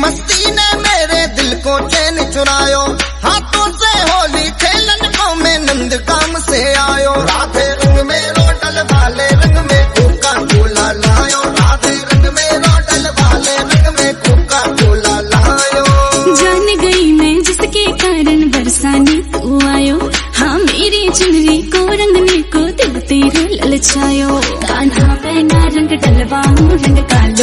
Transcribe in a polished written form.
मस्ती ने मेरे दिल को चैन चुरायो, हाथों से होली खेलन को मैं नंद काम से आयो। राधे रंग में रोटल वाले रंग में कोका कोला लायो, राधे रंग में रोटल वाले रंग में कोका कोला लायो। जान गई मैं जिसके कारण बरसाने तू आयो, हाँ मेरी चुनरी को रंगने को दिल तेरे ललचायो। कान्हा मैं ना रंग डलवाऊं रंग काला